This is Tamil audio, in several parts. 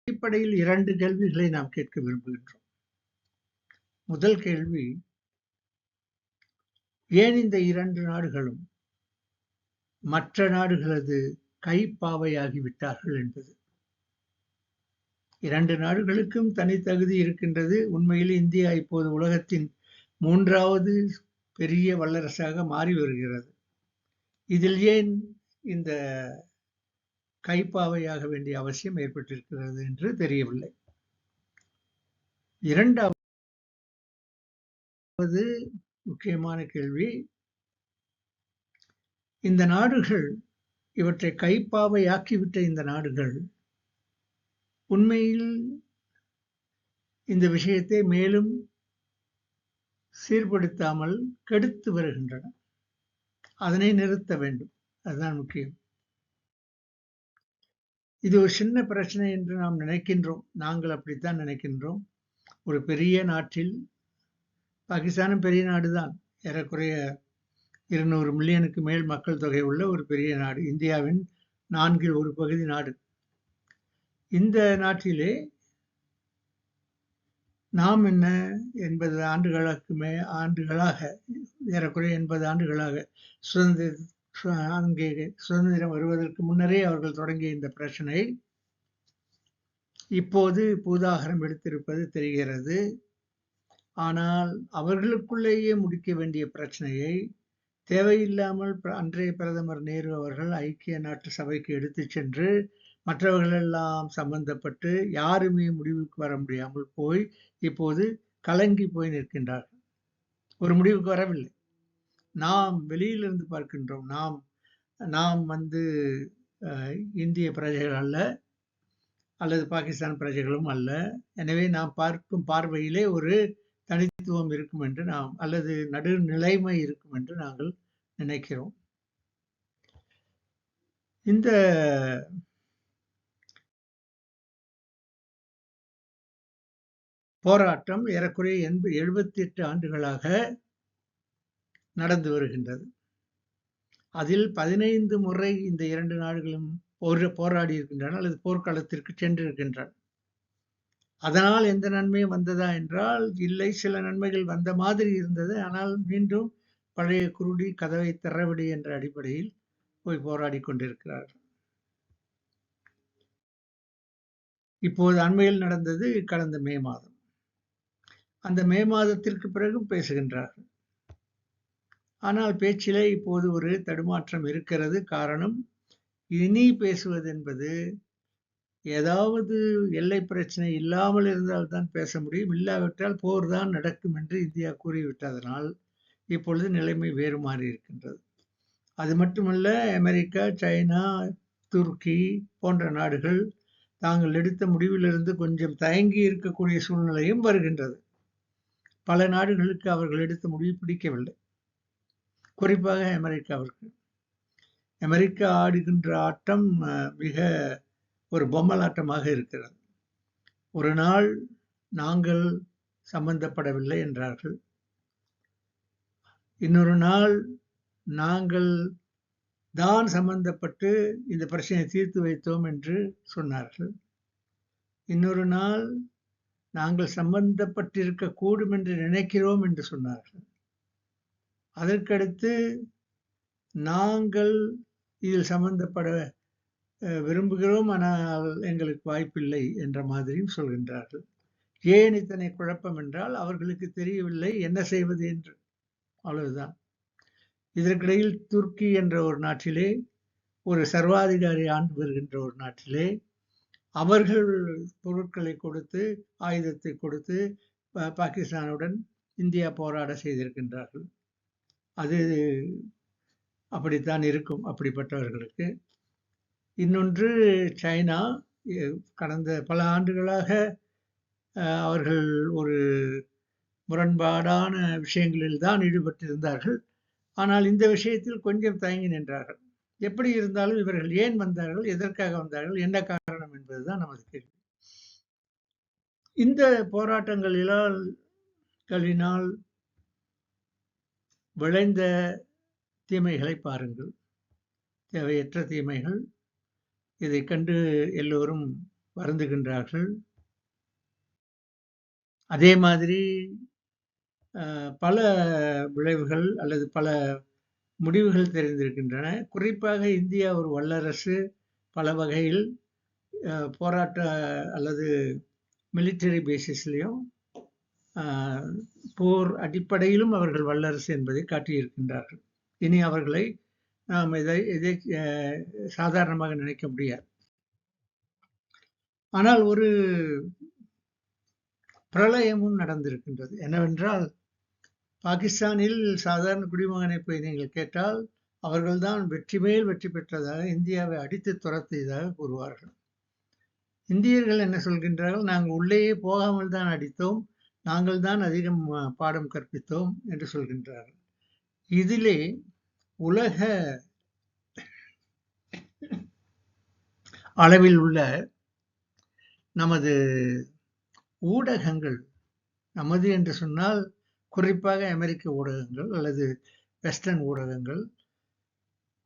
அடிப்படையில் 2 கேள்விகளை நாம் கேட்க விரும்புகின்றோம். முதல் கேள்வி, ஏன் இந்த 2 நாடுகளும் மற்ற நாடுகளது கைப்பாவையாகிவிட்டார்கள் என்பது. 2 நாடுகளுக்கும் தனித்தகுதி இருக்கின்றது. உண்மையில் இந்தியா இப்போது உலகத்தின் 3வது பெரிய வல்லரசாக மாறி வருகிறது. இதில் ஏன் இந்த கைப்பாவையாக வேண்டிய அவசியம் ஏற்பட்டிருக்கிறது என்று தெரியவில்லை. 2வது முக்கியமான கேள்வி, இந்த நாடுகள், இவற்றை கைப்பாவையாக்கிவிட்ட இந்த நாடுகள் உண்மையில் இந்த விஷயத்தை மேலும் சீர்படுத்தாமல் கெடுத்து வருகின்றன. அதனை நிறுத்த வேண்டும். அதுதான் முக்கியம். இது ஒரு சின்ன பிரச்சனை என்று நாம் நினைக்கின்றோம். நாங்கள் அப்படித்தான் நினைக்கின்றோம். ஒரு பெரிய நாட்டில், பாகிஸ்தானும் பெரிய நாடுதான், ஏறக்குறைய 200 மில்லியனுக்கு மேல் மக்கள் தொகை உள்ள ஒரு பெரிய நாடு, இந்தியாவின் 4ல் ஒரு பகுதி நாடு. இந்த நாட்டிலே நாம் என்ன 80 ஆண்டுகளாக ஏறக்குறைய 80 ஆண்டுகளாக சுதந்திரம் வருவதற்கு முன்னரே அவர்கள் தொடங்கிய இந்த பிரச்சனை இப்போது பூதாகரம் எடுத்திருப்பது தெரிகிறது. ஆனால் அவர்களுக்குள்ளேயே முடிக்க வேண்டிய பிரச்சனையை தேவையில்லாமல் அன்றைய பிரதமர் நேரு அவர்கள் ஐக்கிய நாட்டு சபைக்கு எடுத்துச் சென்று மற்றவர்களெல்லாம் சம்பந்தப்பட்டு யாருமே முடிவுக்கு வர முடியாமல் போய் இப்போது கலங்கி போய் நிற்கின்றார்கள். ஒரு முடிவுக்கு வரவில்லை. நாம் வெளியிலிருந்து பார்க்கின்றோம். நாம் இந்திய பிரஜைகள் அல்ல, அல்லது பாகிஸ்தான் பிரஜைகளும் அல்ல. எனவே நாம் பார்க்கும் பார்வையிலே ஒரு தனித்துவம் இருக்கும் என்று அல்லது நடுநிலைமை இருக்கும் என்று நாங்கள் நினைக்கிறோம். இந்த போராட்டம் ஏறக்குறைய 78 ஆண்டுகளாக நடந்து வருகின்றது. அதில் 15 முறை இந்த 2 நாடுகளும் போராடி இருக்கின்றன அல்லது போர்க்களத்திற்கு சென்றிருக்கின்றன. அதனால் எந்த நன்மையும் வந்ததா என்றால் இல்லை. சில நன்மைகள் வந்த மாதிரி இருந்தது. ஆனால் மீண்டும் பழைய குருடி கதவை திறவிடு என்ற அடிப்படையில் போய் போராடி கொண்டிருக்கிறார்கள். இப்போது அண்மையில் நடந்தது கடந்த மே மாதம். அந்த மே மாதத்திற்கு பிறகு பேசுகின்றார்கள். ஆனால் பேச்சிலே இப்போது ஒரு தடுமாற்றம் இருக்கிறது. காரணம், இனி பேசுவது என்பது ஏதாவது எல்லை பிரச்சனை இல்லாமல் இருந்தால் தான் பேச முடியும், இல்லாவிட்டால் போர் தான் நடக்கும் என்று இந்தியா கூறிவிட்டதனால் இப்பொழுது நிலைமை வேறு மாறி இருக்கின்றது. அது மட்டுமல்ல, அமெரிக்கா, சைனா, துருக்கி போன்ற நாடுகள் தாங்கள் எடுத்த முடிவிலிருந்து கொஞ்சம் தயங்கி இருக்கக்கூடிய சூழ்நிலையும் வருகின்றது. பல நாடுகளுக்கு அவர்கள் எடுத்த முடிவு பிடிக்கவில்லை, குறிப்பாக அமெரிக்காவிற்கு. அமெரிக்கா ஆடுகின்ற ஆட்டம் மிக ஒரு பொம்மலாட்டமாக இருக்கிறது. ஒரு நாள் நாங்கள் சம்பந்தப்படவில்லை என்றார்கள், இன்னொரு நாள் நாங்கள் தான் சம்பந்தப்பட்டு இந்த பிரச்சனையை தீர்த்து வைத்தோம் என்று சொன்னார்கள், இன்னொரு நாள் நாங்கள் சம்பந்தப்பட்டிருக்க கூடும் என்று நினைக்கிறோம் என்று சொன்னார்கள். அதற்கடுத்து நாங்கள் இதில் சம்பந்தப்பட விரும்புகிறோம், ஆனால் எங்களுக்கு வாய்ப்பில்லை என்ற மாதிரியும் சொல்கின்றார்கள். ஏன் இத்தனை குழப்பம் என்றால் அவர்களுக்கு தெரியவில்லை என்ன செய்வது என்று, அவ்வளவுதான். இதற்கிடையில் துருக்கி என்ற ஒரு நாட்டிலே, ஒரு சர்வாதிகாரி ஆண்டு வருகின்ற ஒரு நாட்டிலே அவர்கள் பொருட்களை கொடுத்து, ஆயுதத்தை கொடுத்து பாகிஸ்தானுடன் இந்தியா போராட செய்திருக்கின்றார்கள். அது அப்படித்தான் இருக்கும் அப்படிப்பட்டவர்களுக்கு. இன்னொன்று, சைனா கடந்த பல ஆண்டுகளாக அவர்கள் ஒரு முரண்பாடான விஷயங்களில் தான் ஈடுபட்டிருந்தார்கள். ஆனால் இந்த விஷயத்தில் கொஞ்சம் தயங்கி நின்றார்கள். எப்படி இருந்தாலும் இவர்கள் ஏன் வந்தார்கள், எதற்காக வந்தார்கள், என்ன காரணம் என்பதுதான் நமது கேள்வி. இந்த போராட்டங்களினால் விளைந்த தீமைகளை பாருங்கள். தேவையற்ற தீமைகள். இதை கண்டு எல்லோரும் வருந்துகின்றார்கள். அதே மாதிரி பல விளைவுகள் அல்லது பல முடிவுகள் தெரிந்திருக்கின்றன. குறிப்பாக இந்தியா ஒரு வல்லரசு. பல வகையில் போராட்ட அல்லது மிலிட்டரி பேசிஸ்லயும் போர் அடிப்படையிலும் அவர்கள் வல்லரசு என்பதை காட்டியிருக்கின்றார்கள். இனி அவர்களை நாம் இதை சாதாரணமாக நினைக்க முடியாது. ஆனால் ஒரு பிரளயமும் நடந்திருக்கின்றது. என்னவென்றால், பாகிஸ்தானில் சாதாரண குடிமகனை போய் நீங்கள் கேட்டால் அவர்கள்தான் வெற்றி மேல் வெற்றி பெற்றதாக, இந்தியாவை அடித்து துரத்தியதாக கூறுவார்கள். இந்தியர்கள் என்ன சொல்கின்றார்கள்? நாங்கள் உள்ளேயே போகாமல் தான் அடித்தோம், நாங்கள் தான் அதிகம் பாடம் கற்பித்தோம் என்று சொல்கின்றார்கள். இதிலே உலக அளவில் உள்ள நமது ஊடகங்கள், நமது என்று சொன்னால் குறிப்பாக அமெரிக்க ஊடகங்கள் அல்லது வெஸ்டர்ன்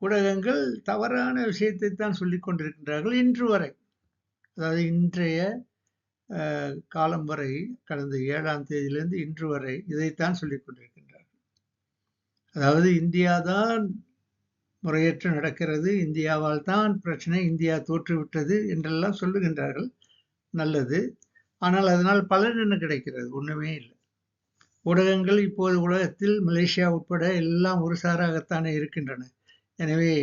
ஊடகங்கள் தவறான விஷயத்தை தான் சொல்லிக் கொண்டிருக்கின்றார்கள் இன்று வரை. அதாவது இன்றைய காலம் வரை, கடந்த 7ஆம் தேதியிலிருந்து இன்று வரை இதைத்தான் சொல்லிக் கொண்டிருக்கின்றார்கள். அதாவது இந்தியாதான் முறையற்று நடக்கிறது, இந்தியாவால் தான் பிரச்சனை, இந்தியா தோற்றுவிட்டது என்றெல்லாம் சொல்லுகின்றார்கள். நல்லது. ஆனால் அதனால் பலன் என்ன கிடைக்கிறது? ஒண்ணுமே இல்லை. ஊடகங்கள் இப்போது உலகத்தில் மலேசியா உட்பட எல்லாம் ஒரு சாராகத்தானே இருக்கின்றன. எனவே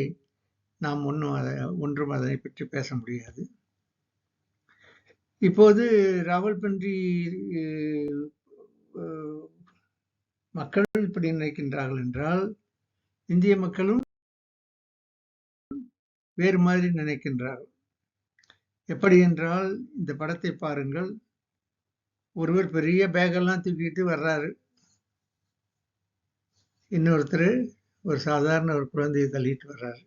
நாம் ஒன்றும் அதனை பற்றி பேச முடியாது. இப்போது ராவல்பிண்டி மக்கள் இப்படி நினைக்கின்றார்கள் என்றால், இந்திய மக்களும் வேறு மாதிரி நினைக்கின்றார்கள். எப்படி என்றால், இந்த படத்தை பாருங்கள். ஒருவர் பெரிய பேக்கெல்லாம் தூக்கிட்டு வர்றாரு, இன்னொருத்தர் ஒரு சாதாரண ஒரு குழந்தையை தள்ளிட்டு வர்றாரு.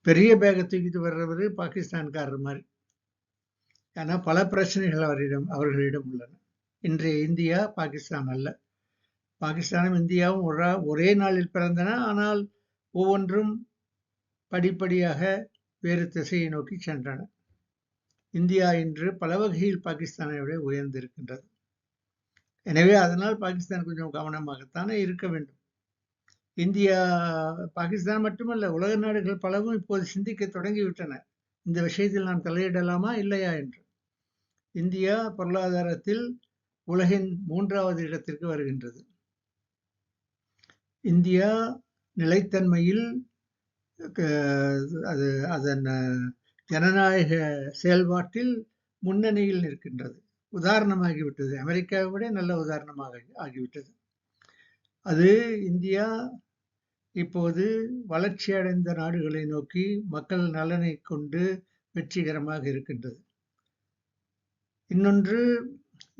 பெரிய பேக்கை தூக்கிட்டு வர்றவர் பாகிஸ்தான்காரர் மாதிரி. ஏன்னா பல பிரச்சனைகள் அவர்களிடம் உள்ளன. இன்றைய இந்தியா பாகிஸ்தான் அல்ல. பாகிஸ்தானும் இந்தியாவும் ஒரே நாளில் பிறந்தன. ஆனால் ஒவ்வொன்றும் படிப்படியாக வேறு திசையை நோக்கி சென்றன. இந்தியா இன்று பல வகையில் பாகிஸ்தானை விட உயர்ந்திருக்கின்றது. எனவே அதனால் பாகிஸ்தான் கொஞ்சம் கவனமாகத்தானே இருக்க வேண்டும். இந்தியா, பாகிஸ்தான் மட்டுமல்ல, உலக நாடுகள் பலவும் இப்போது சிந்திக்க தொடங்கிவிட்டன. இந்த விஷயத்தில் நாம் தலையிடலாமா இல்லையா என்று. இந்தியா பொருளாதாரத்தில் உலகின் 3வது இடத்திற்கு வருகின்றது. இந்தியா நிலைத்தன்மையில் அதன் ஜனநாயக செயல்பாட்டில் முன்னணியில் நிற்கின்றது. உதாரணமாகிவிட்டது. அமெரிக்காவை விட நல்ல உதாரணமாக ஆகிவிட்டது. அது இந்தியா இப்போது வளர்ச்சி அடைந்த நாடுகளை நோக்கி மக்கள் நலனை கொண்டு வெற்றிகரமாக இருக்கின்றது. இன்னொன்று,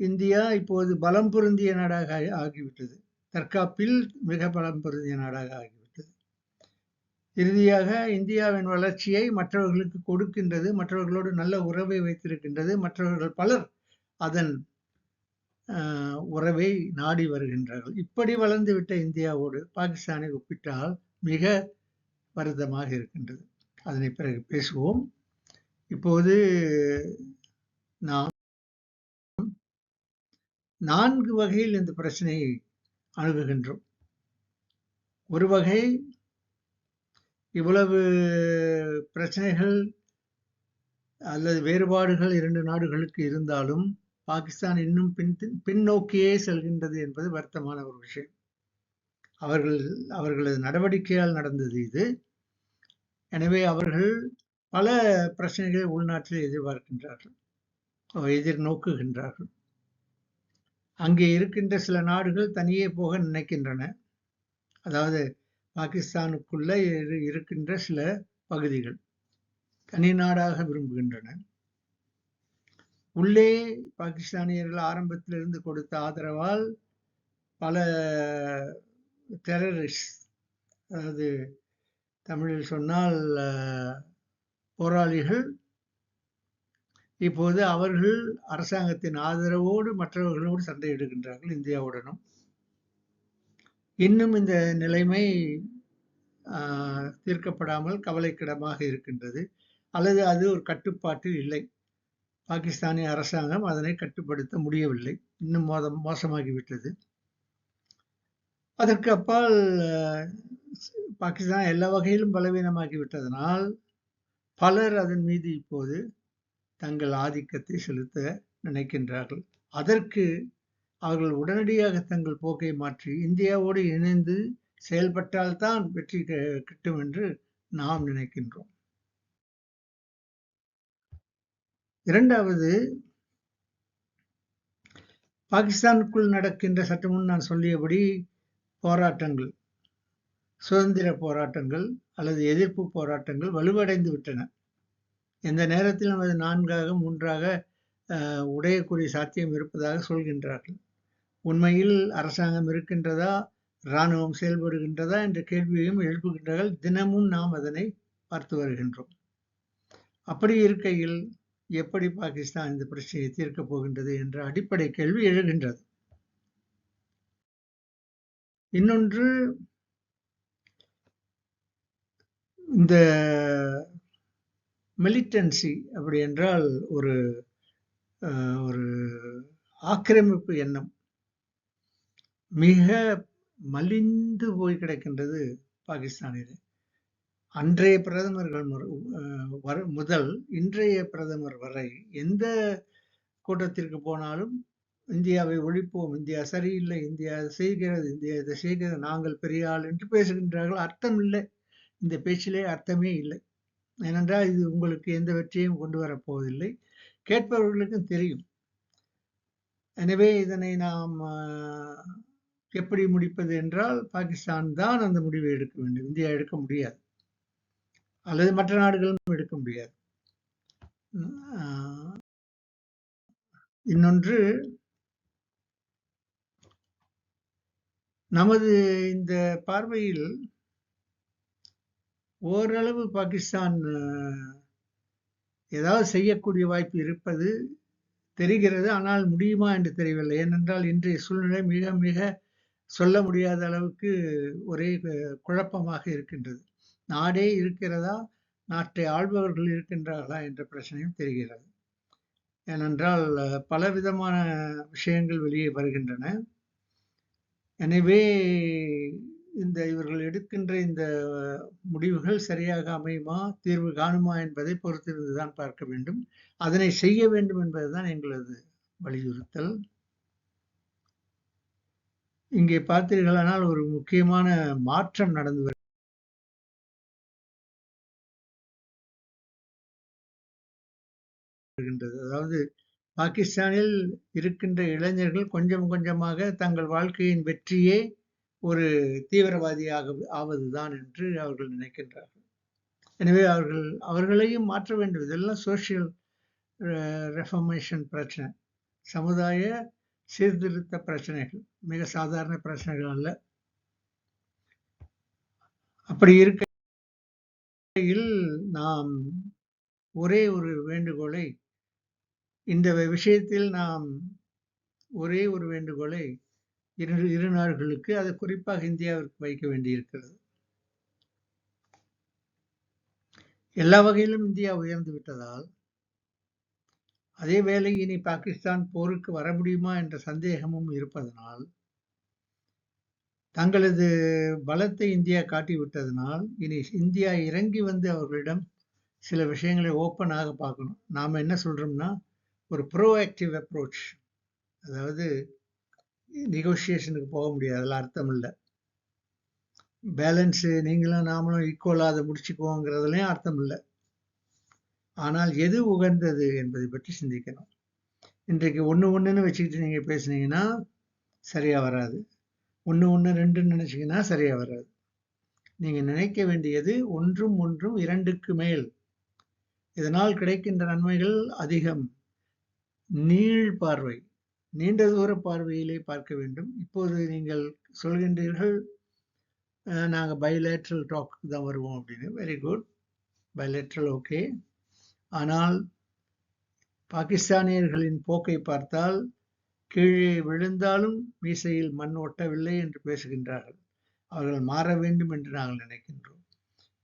இந்தியா இப்போது பலம் பொருந்திய நாடாக ஆகிவிட்டது. தற்காப்பில் மிக பலம் பொருந்திய நாடாக ஆகிவிட்டது. இறுதியாக இந்தியாவின் வளர்ச்சியை மற்றவர்களுக்கு கொடுக்கின்றது, மற்றவர்களோடு நல்ல உறவை வைத்திருக்கின்றது. மற்றவர்கள் பலர் அதன் உறவை நாடி வருகின்றார்கள். இப்படி வளர்ந்துவிட்ட இந்தியாவோடு பாகிஸ்தானை ஒப்பிட்டால் மிக வருத்தமாக இருக்கின்றது. அதனை பிறகு பேசுவோம். இப்போது நாம் 4 வகையில் இந்த பிரச்சனையை அணுகுகின்றோம். ஒரு வகை, இவ்வளவு பிரச்சனைகள் அல்லது வேறுபாடுகள் 2 நாடுகளுக்கு இருந்தாலும் பாகிஸ்தான் இன்னும் பின்னோக்கியே செல்கின்றது என்பது வருத்தமான ஒரு விஷயம். அவர்களது நடவடிக்கையால் நடந்தது இது. எனவே அவர்கள் பல பிரச்சனைகளை உள்நாட்டில் எதிர்பார்க்கின்றார்கள், எதிர்நோக்குகின்றார்கள். அங்கே இருக்கின்ற சில நாடுகள் தனியே போக நினைக்கின்றன. அதாவது பாகிஸ்தானுக்குள்ள இருக்கின்ற சில பகுதிகள் தனி நாடாக விரும்புகின்றன. உள்ளே பாகிஸ்தானியர்கள் ஆரம்பத்திலிருந்து கொடுத்த ஆதரவால் பல டெரரிஸ்ட், அதாவது தமிழில் சொன்னால் போராளிகள், இப்போது அவர்கள் அரசாங்கத்தின் ஆதரவோடு மற்றவர்களோடு சண்டையிடுகின்றார்கள், இந்தியாவுடனும். இன்னும் இந்த நிலைமை தீர்க்கப்படாமல் கவலைக்கிடமாக இருக்கின்றது, அல்லது அது ஒரு கட்டுப்பாட்டில் இல்லை. பாகிஸ்தானிய அரசாங்கம் அதனை கட்டுப்படுத்த முடியவில்லை. இன்னும் மோசமாகிவிட்டது. அதற்கு அப்பால் பாகிஸ்தான் எல்லா வகையிலும் பலவீனமாகிவிட்டதனால் பலர் அதன் மீது இப்போது தங்கள் ஆதிக்கத்தை செலுத்த நினைக்கின்றார்கள். அதற்கு அவர்கள் உடனடியாக தங்கள் போக்கை மாற்றி இந்தியாவோடு இணைந்து செயல்பட்டால்தான் வெற்றி கிட்டும் என்று நாம் நினைக்கின்றோம். இரண்டாவது, பாகிஸ்தானுக்குள் நடக்கின்ற சற்று முன் நான் சொல்லியபடி போராட்டங்கள், சுதந்திர போராட்டங்கள் அல்லது எதிர்ப்பு போராட்டங்கள் வலுவடைந்து விட்டன. எந்த நேரத்திலும் அது 4ஆக 3ஆக உடையக்கூடிய சாத்தியம் இருப்பதாக சொல்கின்றார்கள். உண்மையில் அரசாங்கம் இருக்கின்றதா, இராணுவம் செயல்படுகின்றதா என்ற கேள்வியையும் எழுப்புகின்றார்கள். தினமும் நாம் அதனை பார்த்து வருகின்றோம். அப்படி இருக்கையில் எப்படி பாகிஸ்தான் இந்த பிரச்சனையை தீர்க்கப் போகின்றது என்ற அடிப்படை கேள்வி எழுகின்றது. இன்னொன்று, இந்த மிலிட்டன்சி அப்படி என்றால் ஒரு ஆக்கிரமிப்பு எண்ணம் மிக மலிந்து போய் கிடக்கின்றது பாகிஸ்தானில். அன்றைய பிரதமர்கள் முதல் இன்றைய பிரதமர் வரை எந்த கூட்டத்திற்கு போனாலும் இந்தியாவை ஒழிப்போம், இந்தியா சரியில்லை, இந்தியா செய்கிறது, இந்தியா இதை செய்கிறது, நாங்கள் பெரிய ஆள் என்று பேசுகின்றார்கள். அர்த்தம் இல்லை, இந்த பேச்சிலே அர்த்தமே இல்லை. ஏனென்றால் இது உங்களுக்கு எந்த வெற்றியும் கொண்டு வரப்போவதில்லை, கேட்பவர்களுக்கும் தெரியும். எனவே இதனை நாம் எப்படி முடிப்பது என்றால் பாகிஸ்தான் தான் அந்த முடிவை எடுக்க வேண்டும், இந்தியா எடுக்க முடியாது, அல்லது மற்ற நாடுகளும் எடுக்க முடியாது. இன்னொன்று, நமது இந்த பார்வையில் ஓரளவு பாகிஸ்தான் ஏதாவது செய்யக்கூடிய வாய்ப்பு இருப்பது தெரிகிறது. ஆனால் முடியுமா என்று தெரியவில்லை. ஏனென்றால் இன்றைய சூழ்நிலை மிக மிக சொல்ல முடியாத அளவுக்கு ஒரே குழப்பமாக இருக்கின்றது. நாடே இருக்கிறதா, நாட்டை ஆள்பவர்கள் இருக்கின்றார்களா என்ற பிரச்சனையும் தெரிகிறது. ஏனென்றால் பலவிதமான விஷயங்கள் வெளியே வருகின்றன. எனவே இவர்கள் எடுக்கின்ற இந்த முடிவுகள் சரியாக அமையுமா, தீர்வு காணுமா என்பதை பொறுத்திருந்துதான் பார்க்க வேண்டும். அதனை செய்ய வேண்டும் என்பதுதான் எங்களது வலியுறுத்தல். இங்கே பார்த்தீர்களானால் ஒரு முக்கியமான மாற்றம் நடந்து வருகின்றது. அதாவது பாகிஸ்தானில் இருக்கின்ற இளைஞர்கள் கொஞ்சம் கொஞ்சமாக தங்கள் வாழ்க்கையின் வெற்றியே ஒரு தீவிரவாதியாக ஆவதுதான் என்று அவர்கள் நினைக்கின்றார்கள். எனவே அவர்களையும் மாற்ற வேண்டும். இதெல்லாம் சோசியல் ரெஃபர்மேஷன் பிரச்சனை, சமுதாய சீர்திருத்த பிரச்சனைகள், மிக சாதாரண பிரச்சனைகள் அல்ல. அப்படி இருக்கையில் நாம் ஒரே ஒரு வேண்டுகோளை, இந்த விஷயத்தில் நாம் ஒரே ஒரு வேண்டுகோளை இரு நாடுகளுக்கு, அது குறிப்பாக இந்தியாவிற்கு வைக்க வேண்டியிருக்கிறது. எல்லா வகையிலும் இந்தியா உயர்ந்து விட்டதால், அதே வேளை இனி பாகிஸ்தான் போருக்கு வர முடியுமா என்ற சந்தேகமும் இருப்பதனால், தங்களது பலத்தை இந்தியா காட்டிவிட்டதனால், இனி இந்தியா இறங்கி வந்து அவர்களிடம் சில விஷயங்களை ஓப்பனாக பார்க்கணும். நாம் என்ன சொல்றோம்னா, ஒரு ப்ரோஆக்டிவ் அப்ரோச், அதாவது நெகோசியேஷனுக்கு போக முடியாது, அதில் அர்த்தம் இல்லை. பேலன்ஸு நீங்களும் நாமளும் ஈக்குவலாக அதை முடிச்சுக்குவோங்கிறதுலையும் அர்த்தம் இல்லை. ஆனால் எது உகந்தது என்பதை பற்றி சிந்திக்கணும். இன்றைக்கு ஒன்றுன்னு வச்சுக்கிட்டு நீங்கள் பேசுனீங்கன்னா சரியாக வராது, 1 நினச்சிங்கன்னா சரியாக வராது. நீங்கள் நினைக்க வேண்டியது ஒன்றும் 2க்கு மேல். இதனால் கிடைக்கின்ற நன்மைகள் அதிகம். நீள் பார்வை, நீண்ட தூர பார்வையிலே பார்க்க வேண்டும். இப்போது நீங்கள் சொல்கின்றீர்கள் நாங்கள் பைலேட்ரல் டாக்கு தான் வருவோம் அப்படின்னு. Very good, bilateral okay. ஆனால் பாகிஸ்தானியர்களின் போக்கை பார்த்தால் கீழே விழுந்தாலும் மீசையில் மண் ஒட்டவில்லை என்று பேசுகின்றார்கள். அவர்கள் மாற வேண்டும் என்று நாங்கள் நினைக்கின்றோம்.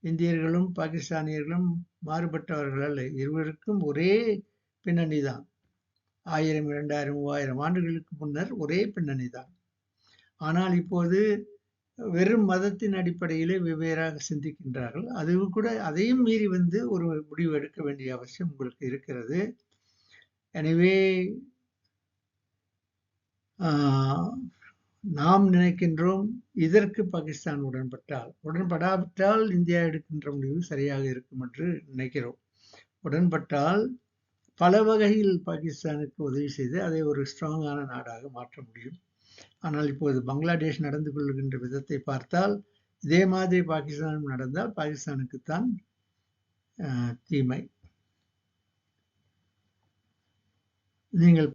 இந்தியர்களும் பாகிஸ்தானியர்களும் மாறுபட்டவர்கள் அல்ல, இருவருக்கும் ஒரே பின்னணி தான். 1000, 2000, 3000 ஆண்டுகளுக்கு முன்னர் ஒரே பின்னணி தான். ஆனால் இப்போது வெறும் மதத்தின் அடிப்படையிலே வெவ்வேறாக சிந்திக்கின்றார்கள். அதுவும் கூட அதையும் மீறி ஒரு முடிவு எடுக்க வேண்டிய அவசியம் உங்களுக்கு இருக்கிறது. எனவே நாம் நினைக்கின்றோம் இதற்கு பாகிஸ்தான் உடன்படாவிட்டால் இந்தியா எடுக்கின்ற முடிவு சரியாக இருக்கும் என்று நினைக்கிறோம். உடன்பட்டால் பல வகையில் பாகிஸ்தானுக்கு உதவி செய்து அதை ஒரு ஸ்ட்ராங்கான நாடாக மாற்ற முடியும். ஆனால் இப்போது பங்களாதேஷ் நடந்து கொள்கின்ற விதத்தை பார்த்தால் இதே மாதிரி பாகிஸ்தானும் நடந்தால் பாகிஸ்தானுக்குத்தான் தீமை. நீங்கள்